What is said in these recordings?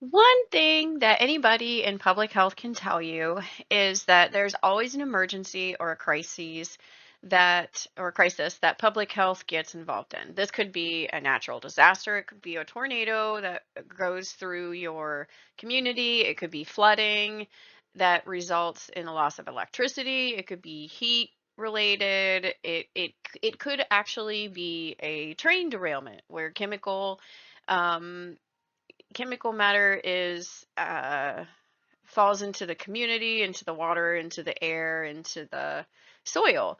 One thing that anybody in public health can tell you is that there's always an emergency or a crisis that public health gets involved in. This could be a natural disaster, it could be a tornado that goes through your community, it could be flooding that results in a loss of electricity, it could be heat related, it could actually be a train derailment where um chemical matter is falls into the community, into the water, into the air, into the soil.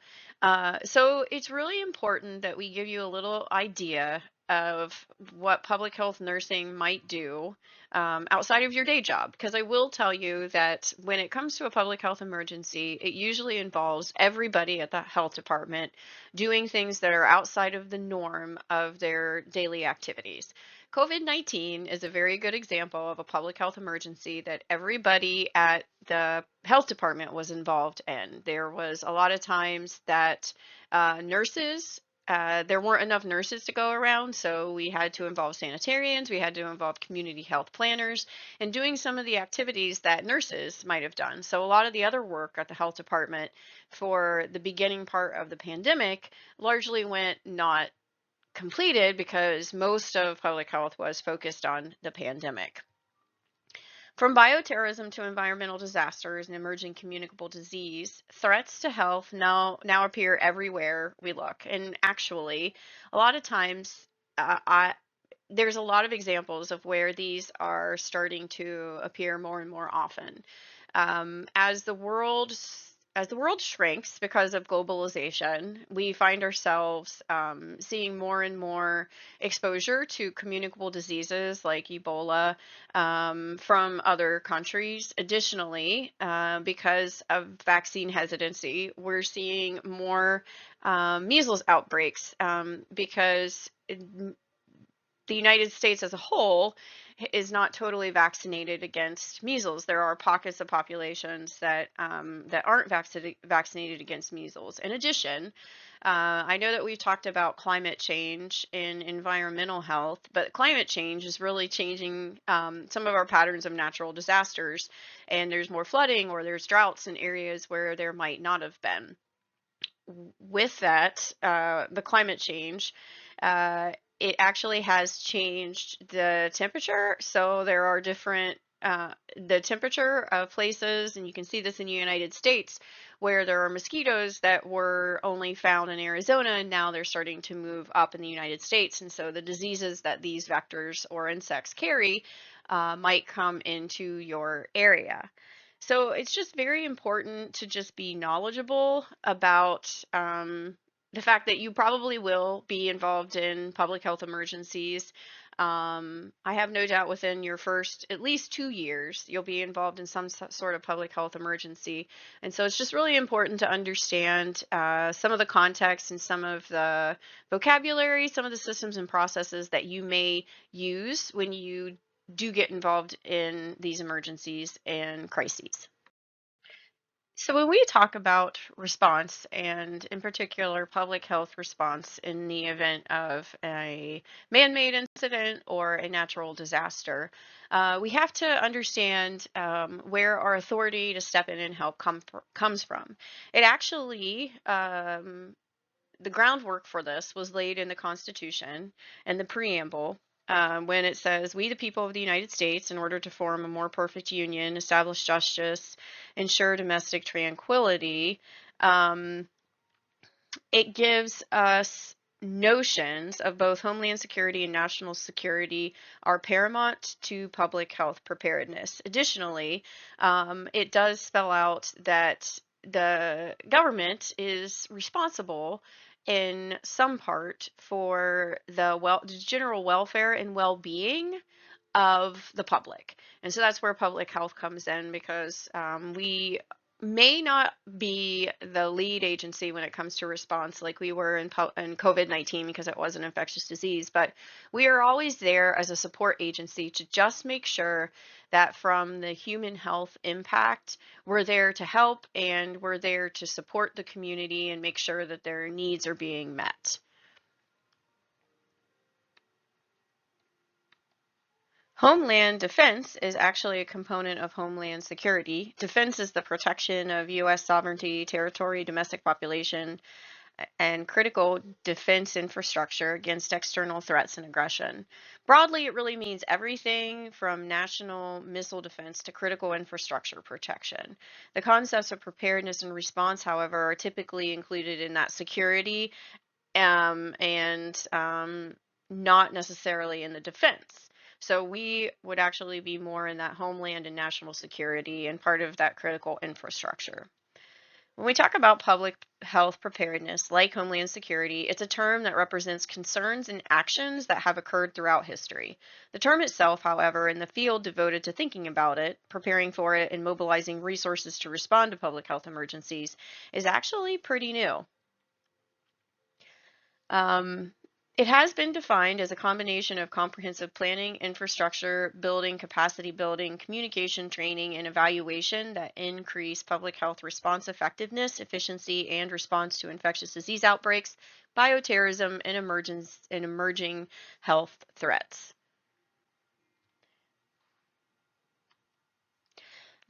So it's really important that we give you a little idea of what public health nursing might do outside of your day job. Because I will tell you that when it comes to a public health emergency, it usually involves everybody at the health department doing things that are outside of the norm of their daily activities. COVID-19 is a very good example of a public health emergency that everybody at the health department was involved in. There was a lot of times that there weren't enough nurses to go around, so we had to involve sanitarians, we had to involve community health planners, and doing some of the activities that nurses might have done. So a lot of the other work at the health department for the beginning part of the pandemic largely went not completed because most of public health was focused on the pandemic. From bioterrorism to environmental disasters and emerging communicable disease, threats to health now appear everywhere we look. And actually, a lot of times, there's a lot of examples of where these are starting to appear more and more often. As the world shrinks because of globalization, we find ourselves seeing more and more exposure to communicable diseases like Ebola from other countries. Additionally, because of vaccine hesitancy, we're seeing more measles outbreaks because the United States as a whole is not totally vaccinated against measles. There are pockets of populations that aren't vaccinated against measles. In addition, I know that we've talked about climate change and environmental health, but climate change is really changing some of our patterns of natural disasters, and there's more flooding or there's droughts in areas where there might not have been. With that, the climate change, uh, it actually has changed the temperature. So there are the temperature of places, and you can see this in the United States, where there are mosquitoes that were only found in Arizona, and now they're starting to move up in the United States. And so the diseases that these vectors or insects carry might come into your area. So it's just very important to just be knowledgeable about the fact that you probably will be involved in public health emergencies. I have no doubt within your first at least 2 years, you'll be involved in some sort of public health emergency. And so it's just really important to understand some of the context and some of the vocabulary, some of the systems and processes that you may use when you do get involved in these emergencies and crises. So, when we talk about response, and in particular public health response in the event of a man made incident or a natural disaster, we have to understand where our authority to step in and help comes from. It actually, the groundwork for this was laid in the Constitution and the preamble when it says, "We, the people of the United States, in order to form a more perfect union, establish justice, ensure domestic tranquility." Um, it gives us notions of both homeland security and national security are paramount to public health preparedness. Additionally, it does spell out that the government is responsible in some part for the general welfare and well-being of the public. And so that's where public health comes in, because we may not be the lead agency when it comes to response like we were in COVID-19 because it was an infectious disease, but we are always there as a support agency to just make sure that from the human health impact, we're there to help and we're there to support the community and make sure that their needs are being met. Homeland defense is actually a component of homeland security. Defense is the protection of U.S. sovereignty, territory, domestic population, and critical defense infrastructure against external threats and aggression. Broadly, it really means everything from national missile defense to critical infrastructure protection. The concepts of preparedness and response, however, are typically included in that security and not necessarily in the defense. So we would actually be more in that homeland and national security and part of that critical infrastructure. When we talk about public health preparedness, like homeland security, it's a term that represents concerns and actions that have occurred throughout history. The term itself, however, in the field devoted to thinking about it, preparing for it, and mobilizing resources to respond to public health emergencies, is actually pretty new. Um, it has been defined as a combination of comprehensive planning, infrastructure building, capacity building, communication training, and evaluation that increase public health response effectiveness, efficiency, and response to infectious disease outbreaks, bioterrorism, and emerging health threats.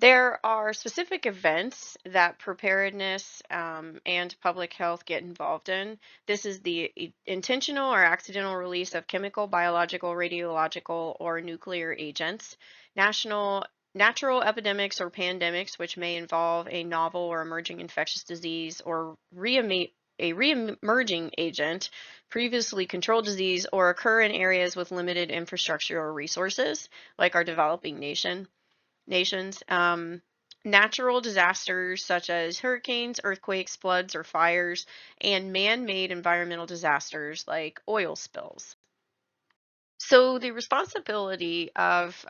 There are specific events that preparedness and public health get involved in. This is the intentional or accidental release of chemical, biological, radiological, or nuclear agents, natural epidemics or pandemics, which may involve a novel or emerging infectious disease or a re-emerging agent, previously controlled disease, or occur in areas with limited infrastructure or resources, like our developing nations. Natural disasters such as hurricanes, earthquakes, floods, or fires, and man-made environmental disasters like oil spills. So the responsibility of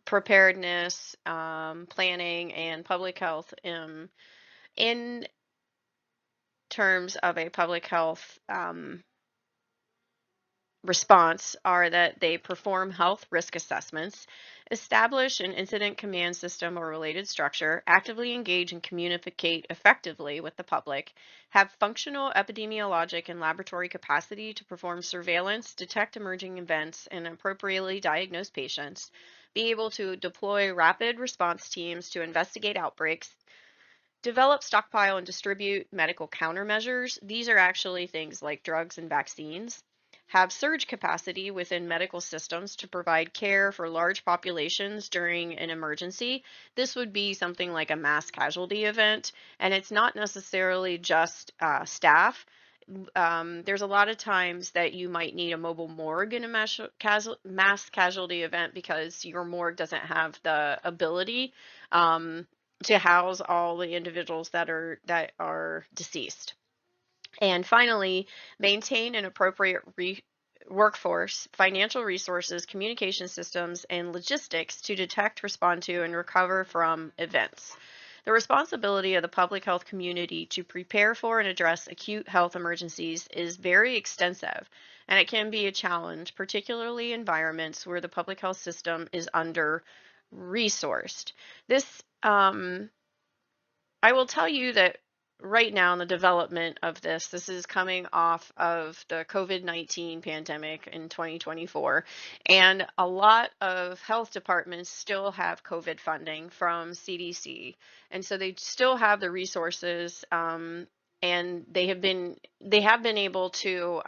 preparedness, planning, and public health in terms of a public health response are that they perform health risk assessments, establish an incident command system or related structure, actively engage and communicate effectively with the public, have functional epidemiologic and laboratory capacity to perform surveillance, detect emerging events, and appropriately diagnose patients, be able to deploy rapid response teams to investigate outbreaks, develop, stockpile, and distribute medical countermeasures. These are actually things like drugs and vaccines. Have surge capacity within medical systems to provide care for large populations during an emergency. This would be something like a mass casualty event, and it's not necessarily just staff. There's a lot of times that you might need a mobile morgue in a mass casualty event because your morgue doesn't have the ability um, to house all the individuals that are deceased. And finally, maintain an appropriate workforce, financial resources, communication systems, and logistics to detect, respond to, and recover from events. The responsibility of the public health community to prepare for and address acute health emergencies is very extensive, and it can be a challenge, particularly in environments where the public health system is under resourced. This I will tell you that right now in the development of this is coming off of the COVID-19 pandemic in 2024. And a lot of health departments still have COVID funding from CDC. And so they still have the resources, and they have been able to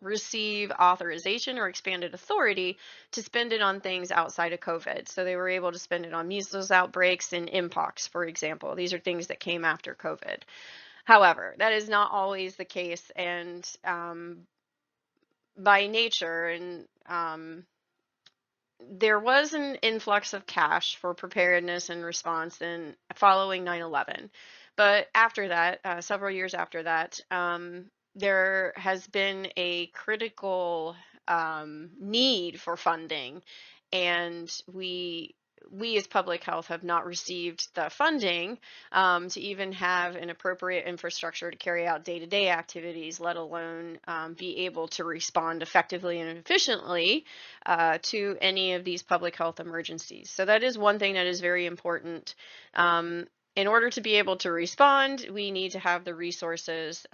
receive authorization or expanded authority to spend it on things outside of COVID. So they were able to spend it on measles outbreaks and mpox, for example. These are things that came after COVID. However, that is not always the case, and by nature, and there was an influx of cash for preparedness and response in following 9/11. But after that, several years after that, there has been a critical need for funding, and we as public health have not received the funding to even have an appropriate infrastructure to carry out day-to-day activities, let alone be able to respond effectively and efficiently to any of these public health emergencies. So that is one thing that is very important. In order to be able to respond, we need to have the resources,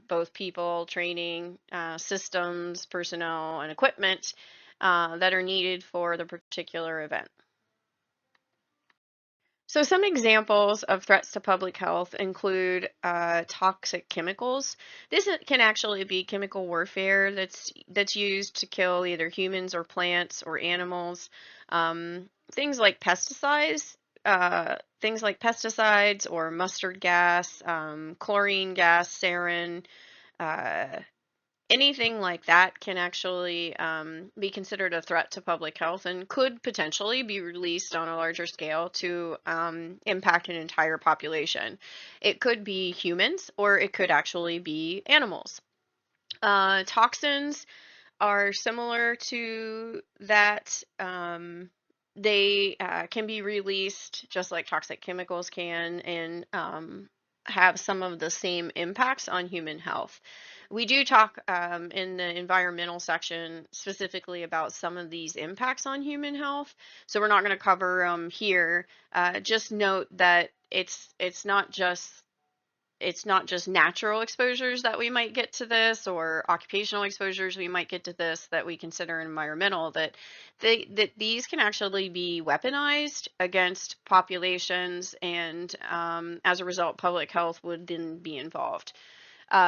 both people, training, systems, personnel, and equipment that are needed for the particular event. So some examples of threats to public health include toxic chemicals. This can actually be chemical warfare that's used to kill either humans or plants or animals. Things like pesticides, or mustard gas, chlorine gas, sarin. Uh, Anything like that can actually be considered a threat to public health and could potentially be released on a larger scale to impact an entire population. It could be humans or it could actually be animals. Toxins are similar to that. They can be released just like toxic chemicals can, and have some of the same impacts on human health. We do talk in the environmental section specifically about some of these impacts on human health, so we're not going to cover them here. Just note that it's not just natural exposures that we might get to this, or occupational exposures we might get to this, that we consider environmental, that these can actually be weaponized against populations, and as a result public health would then be involved.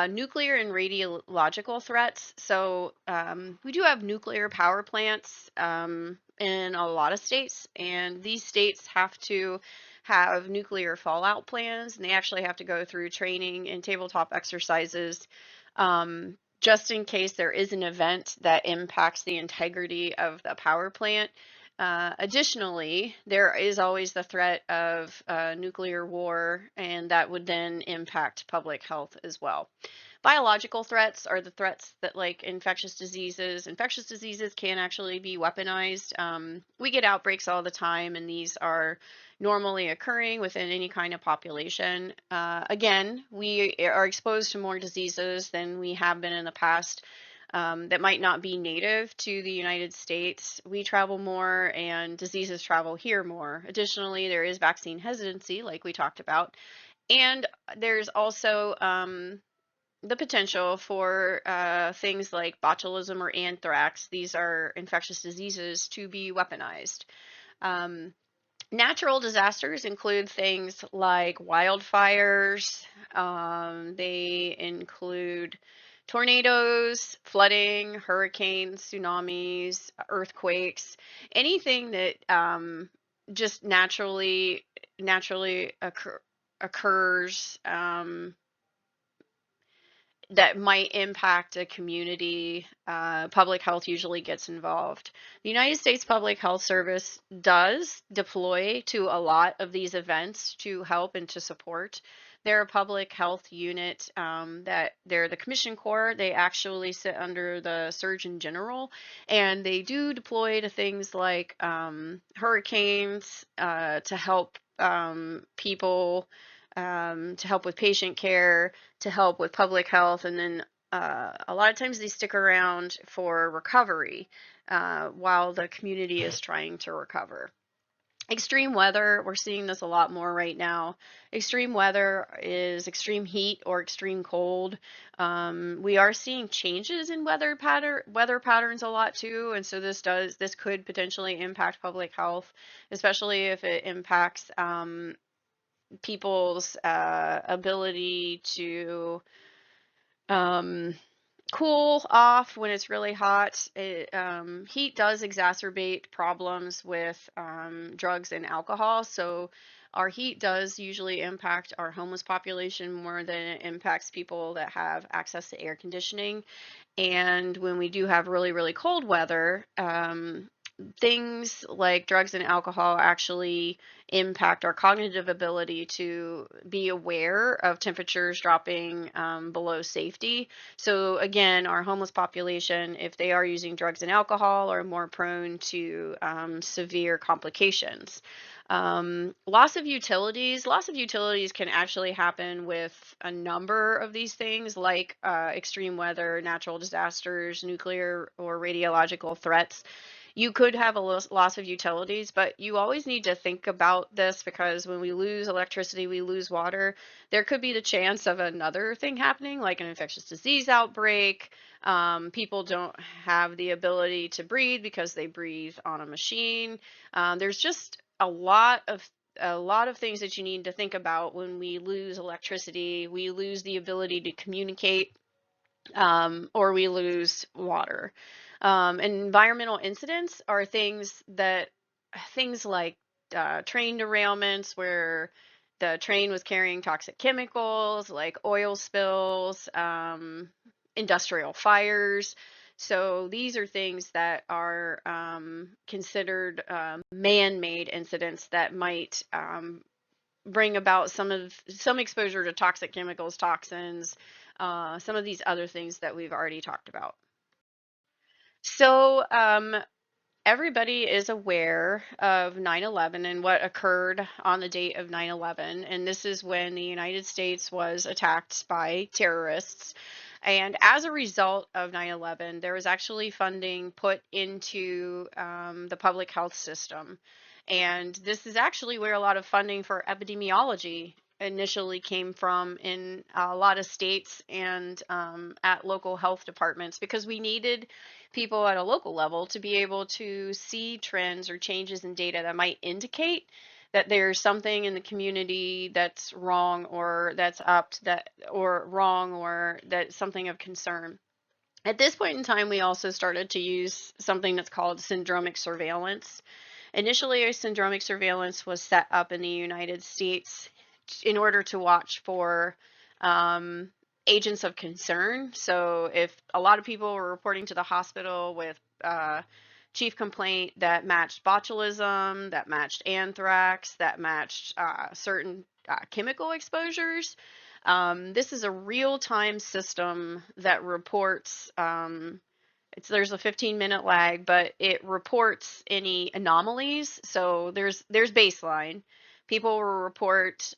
Nuclear and radiological threats. So we do have nuclear power plants in a lot of states, and these states have to have nuclear fallout plans, and they actually have to go through training and tabletop exercises just in case there is an event that impacts the integrity of the power plant. Additionally, there is always the threat of nuclear war, and that would then impact public health as well. Biological threats are the threats that, like infectious diseases. Infectious diseases can actually be weaponized. We get outbreaks all the time, and these are normally occurring within any kind of population. Again, we are exposed to more diseases than we have been in the past. That might not be native to the United States. We travel more and diseases travel here more. Additionally, there is vaccine hesitancy, like we talked about. And there's also the potential for things like botulism or anthrax. These are infectious diseases to be weaponized. Um, Natural disasters include things like wildfires. They include tornadoes, flooding, hurricanes, tsunamis, earthquakes, anything that just naturally occurs, that might impact a community. Public health usually gets involved. The United States Public Health Service does deploy to a lot of these events to help and to support. They're a public health unit, that they're the Commission Corps. They actually sit under the Surgeon General, and they do deploy to things like hurricanes, to help people, to help with patient care, to help with public health, and then a lot of times they stick around for recovery while the community is trying to recover. Extreme weather, we're seeing this a lot more right now. Extreme weather is extreme heat or extreme cold. We are seeing changes in weather patterns a lot too, and so this could potentially impact public health, especially if it impacts people's ability to um, cool off when it's really hot. Heat does exacerbate problems with drugs and alcohol, so our heat does usually impact our homeless population more than it impacts people that have access to air conditioning. And when we do have really, really cold weather, things like drugs and alcohol actually impact our cognitive ability to be aware of temperatures dropping below safety. So again, our homeless population, if they are using drugs and alcohol, are more prone to severe complications. Loss of utilities can actually happen with a number of these things, like extreme weather, natural disasters, nuclear or radiological threats. You could have a loss of utilities, but you always need to think about this, because when we lose electricity, we lose water. There could be the chance of another thing happening, like an infectious disease outbreak. People don't have the ability to breathe because they breathe on a machine. There's just a lot of things that you need to think about when we lose electricity. We lose the ability to communicate, or we lose water. And environmental incidents are things like train derailments where the train was carrying toxic chemicals, like oil spills, industrial fires. So these are things that are considered man-made incidents that might bring about some exposure to toxic chemicals, toxins, some of these other things that we've already talked about. So everybody is aware of 9/11 and what occurred on the date of 9/11, and this is when the United States was attacked by terrorists. And as a result of 9/11, there was actually funding put into the public health system. And this is actually where a lot of funding for epidemiology initially came from in a lot of states and at local health departments, because we needed people at a local level to be able to see trends or changes in data that might indicate that there's something in the community that's wrong, or that's up that or wrong, or that's something of concern. At this point in time, we also started to use something that's called syndromic surveillance. Initially, a syndromic surveillance was set up in the United States in order to watch for um, agents of concern. So if a lot of people were reporting to the hospital with chief complaint that matched botulism, that matched anthrax, that matched certain chemical exposures, this is a real-time system that reports. There's a 15-minute lag, but it reports any anomalies. So there's baseline. People will report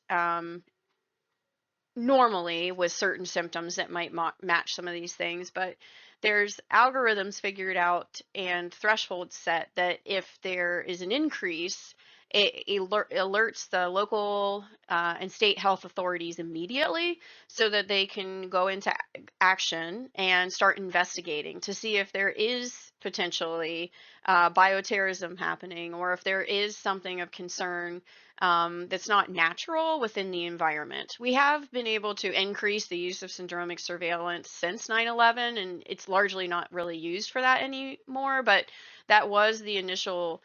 normally with certain symptoms that might match some of these things, but there's algorithms figured out and thresholds set that if there is an increase, it alerts the local and state health authorities immediately, so that they can go into action and start investigating to see if there is potentially bioterrorism happening, or if there is something of concern that's not natural within the environment. We have been able to increase the use of syndromic surveillance since 9/11, and it's largely not really used for that anymore, but that was the initial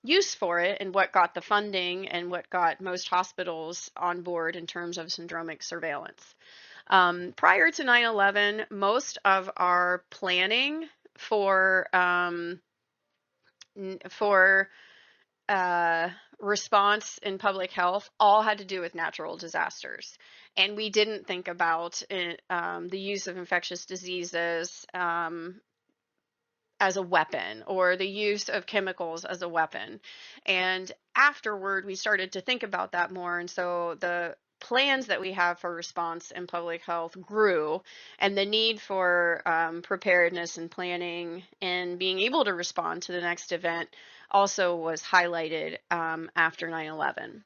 use for it, and what got the funding and what got most hospitals on board in terms of syndromic surveillance. Prior to 9/11, most of our planning for response in public health all had to do with natural disasters. And we didn't think about the use of infectious diseases as a weapon, or the use of chemicals as a weapon. And afterward, we started to think about that more. And so the plans that we have for response in public health grew, and the need for preparedness and planning and being able to respond to the next event also was highlighted after 9/11.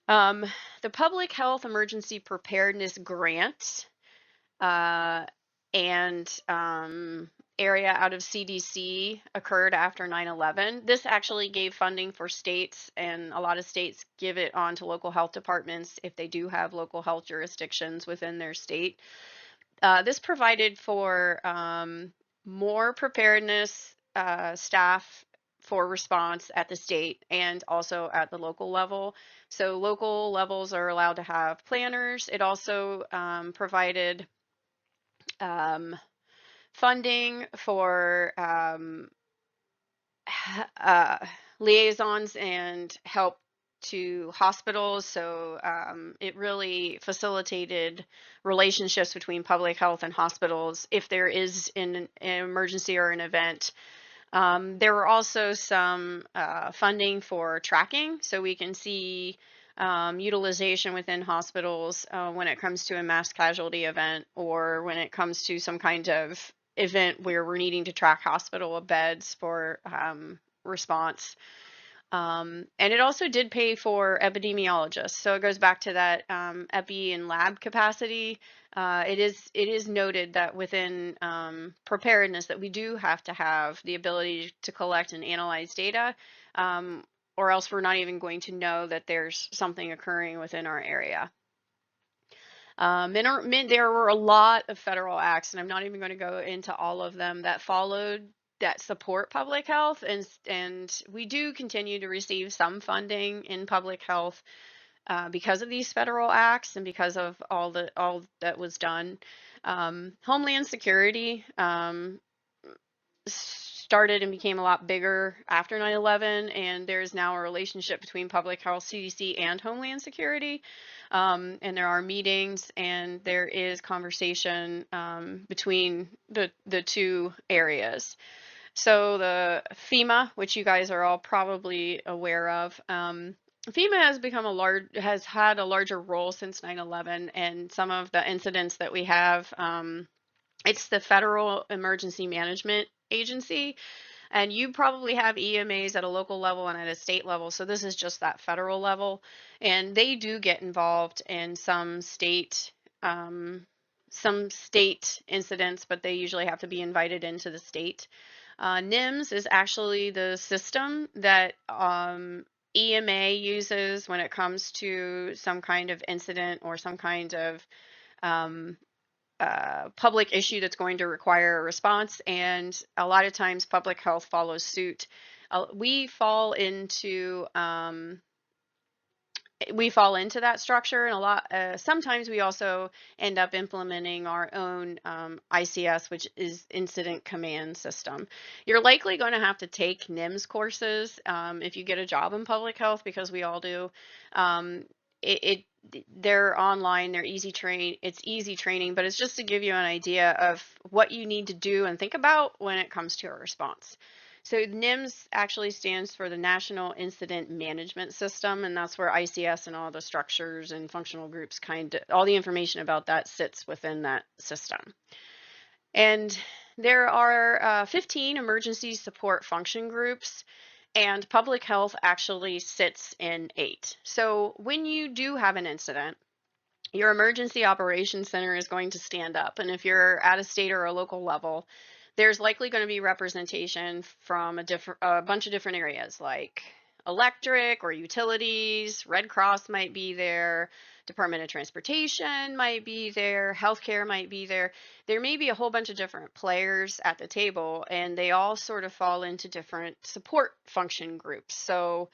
Um, the Public Health Emergency Preparedness Grant and area out of CDC occurred after 9/11. This actually gave funding for states, and a lot of states give it on to local health departments if they do have local health jurisdictions within their state. This provided for more preparedness staff for response at the state and also at the local level. So local levels are allowed to have planners. It also provided funding for uh, liaisons and help to hospitals. So it really facilitated relationships between public health and hospitals if there is an emergency or an event. There were also some funding for tracking, so we can see utilization within hospitals when it comes to a mass casualty event, or when it comes to some kind of event where we're needing to track hospital beds for response. And it also did pay for epidemiologists. So it goes back to that epi and lab capacity. It is noted that within preparedness that we do have to have the ability to collect and analyze data, um, or else we're not even going to know that there's something occurring within our area. There were a lot of federal acts, and I'm not even going to go into all of them that followed that support public health, and we do continue to receive some funding in public health because of these federal acts and because of all that was done. Homeland Security started and became a lot bigger after 9/11, and there's now a relationship between public health, CDC, and Homeland Security. And there are meetings and there is conversation between the two areas. So the FEMA, which you guys are all probably aware of, FEMA has had a larger role since 9/11, and some of the incidents that we have, it's the Federal Emergency Management Agency, and you probably have EMAs at a local level and at a state level. So this is just that federal level. And they do get involved in some state incidents, but they usually have to be invited into the state. NIMS is actually the system that EMA uses when it comes to some kind of incident or some kind of um, public issue that's going to require a response, and a lot of times public health follows suit. We fall into that structure, and sometimes we also end up implementing our own ICS, which is Incident Command System. You're likely going to have to take NIMS courses if you get a job in public health, because we all do. Um, they're online, it's easy training, but it's just to give you an idea of what you need to do and think about when it comes to a response. So NIMS actually stands for the National Incident Management System, and that's where ICS and all the structures and functional groups all the information about that sits within that system. And there are 15 emergency support function groups, and public health actually sits in 8. So when you do have an incident, your emergency operations center is going to stand up. And if you're at a state or a local level, there's likely going to be representation from a bunch of different areas, like electric or utilities. Red Cross might be there. Department of Transportation might be there. Healthcare might be there. There may be a whole bunch of different players at the table, and they all sort of fall into different support function groups. So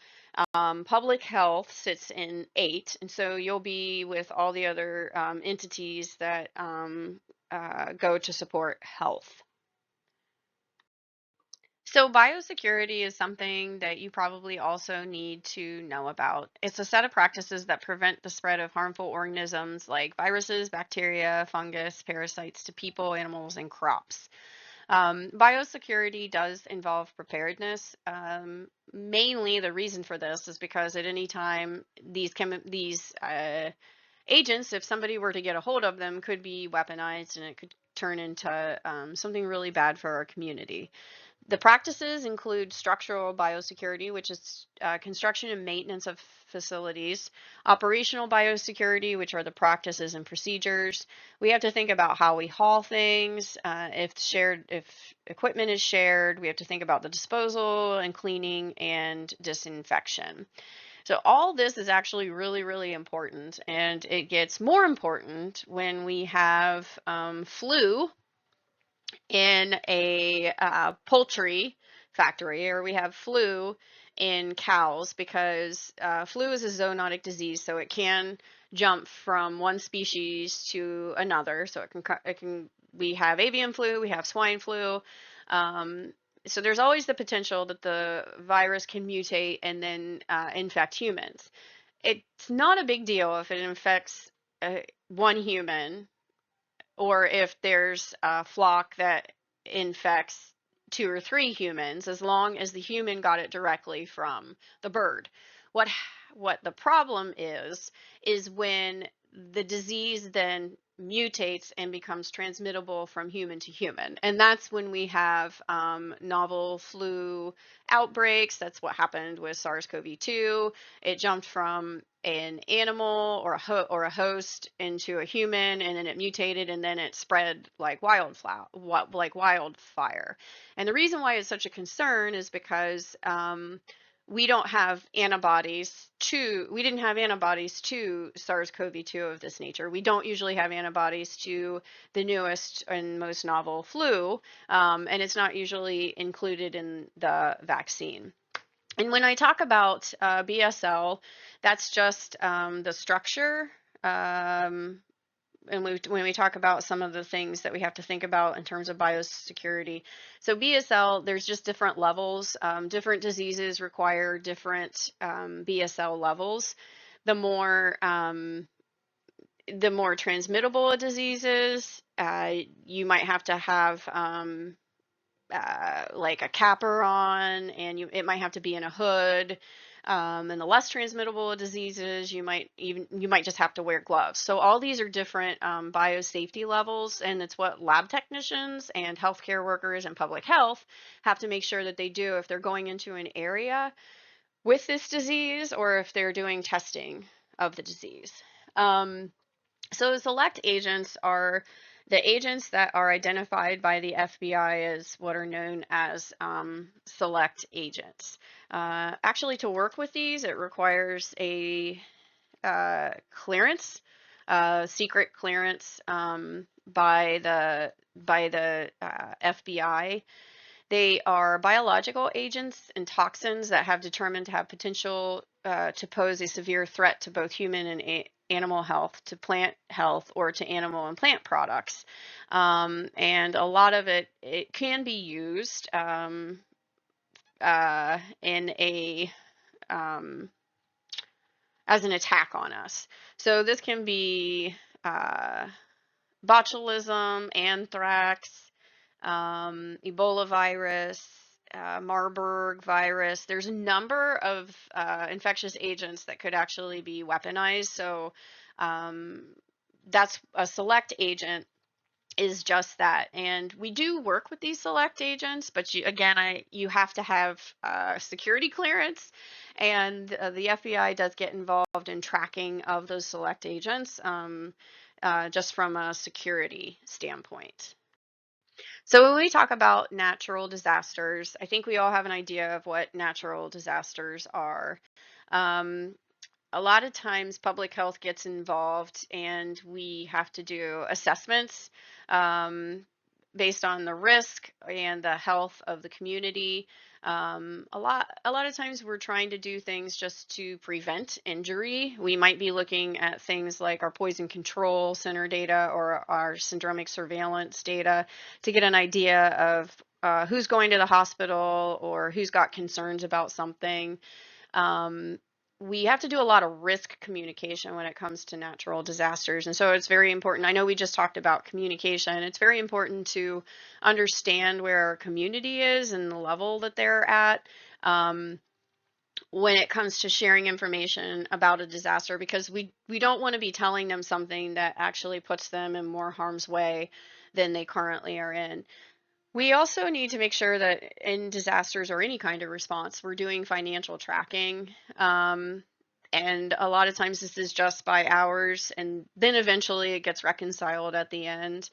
public health sits in 8, and so you'll be with all the other entities that go to support health. So biosecurity is something that you probably also need to know about. It's a set of practices that prevent the spread of harmful organisms like viruses, bacteria, fungus, parasites to people, animals, and crops. Biosecurity does involve preparedness. Mainly the reason for this is because at any time these agents, if somebody were to get a hold of them, could be weaponized, and it could turn into something really bad for our community. The practices include structural biosecurity, which is construction and maintenance of facilities, operational biosecurity, which are the practices and procedures. We have to think about how we haul things. If equipment is shared, we have to think about the disposal and cleaning and disinfection. So all this is actually really, really important, and it gets more important when we have flu in a poultry factory, or we have flu in cows, because flu is a zoonotic disease, so it can jump from one species to another. So we have avian flu, we have swine flu. So there's always the potential that the virus can mutate and then infect humans. It's not a big deal if it infects one human, or if there's a flock that infects 2 or 3 humans, as long as the human got it directly from the bird. What the problem is when the disease then mutates and becomes transmittable from human to human. And that's when we have novel flu outbreaks. That's what happened with SARS-CoV-2. It jumped from an animal or a host into a human, and then it mutated, and then it spread like wildfire. And the reason why it's such a concern is because we don't have antibodies to, we didn't have antibodies to SARS-CoV-2 of this nature. We don't usually have antibodies to the newest and most novel flu, and it's not usually included in the vaccine. And when I talk about BSL, that's just the structure. And when we talk about some of the things that we have to think about in terms of biosecurity. So BSL, there's just different levels. Different diseases require different BSL levels. The more transmittable a disease is, you might have to have like a capper on, and it might have to be in a hood. And the less transmittable diseases, you might just have to wear gloves. So all these are different biosafety levels, and it's what lab technicians and healthcare workers and public health have to make sure that they do if they're going into an area with this disease or if they're doing testing of the disease. So select agents are the agents that are identified by the FBI as what are known as select agents. Actually, to work with these, it requires a clearance, secret clearance by the FBI. They are biological agents and toxins that have determined to have potential to pose a severe threat to both human and animal health, to plant health, or to animal and plant products. And a lot of it can be used in a as an attack on us. So this can be botulism, anthrax, Ebola virus, Marburg virus. There's a number of infectious agents that could actually be weaponized. So that's a select agent is just that. And we do work with these select agents, but you have to have security clearance, and the FBI does get involved in tracking of those select agents just from a security standpoint. So when we talk about natural disasters, I think we all have an idea of what natural disasters are. Um, a lot of times public health gets involved and we have to do assessments based on the risk and the health of the community. A lot of times we're trying to do things just to prevent injury. We might be looking at things like our poison control center data or our syndromic surveillance data to get an idea of who's going to the hospital or who's got concerns about something. We have to do a lot of risk communication when it comes to natural disasters. And so it's very important. I know we just talked about communication. It's very important to understand where our community is and the level that they're at when it comes to sharing information about a disaster, because we don't want to be telling them something that actually puts them in more harm's way than they currently are in. We also need to make sure that in disasters or any kind of response, we're doing financial tracking. And a lot of times this is just by hours, and then eventually it gets reconciled at the end.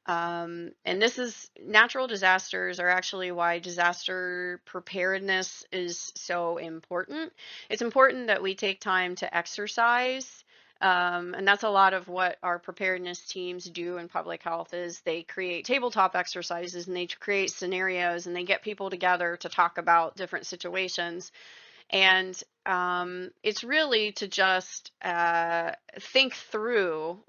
And this is natural disasters are actually why disaster preparedness is so important. It's important that we take time to exercise. And that's a lot of what our preparedness teams do in public health is they create tabletop exercises and they create scenarios and they get people together to talk about different situations. And it's really to just think through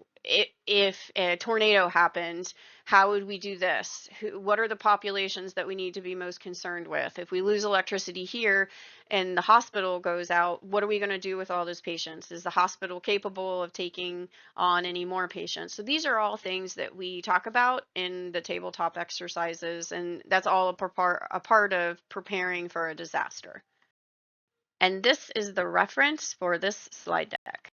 if a tornado happened, how would we do this? What are the populations that we need to be most concerned with? If we lose electricity here and the hospital goes out, what are we going to do with all those patients? Is the hospital capable of taking on any more patients? So these are all things that we talk about in the tabletop exercises, and that's all a part of preparing for a disaster. And this is the reference for this slide deck.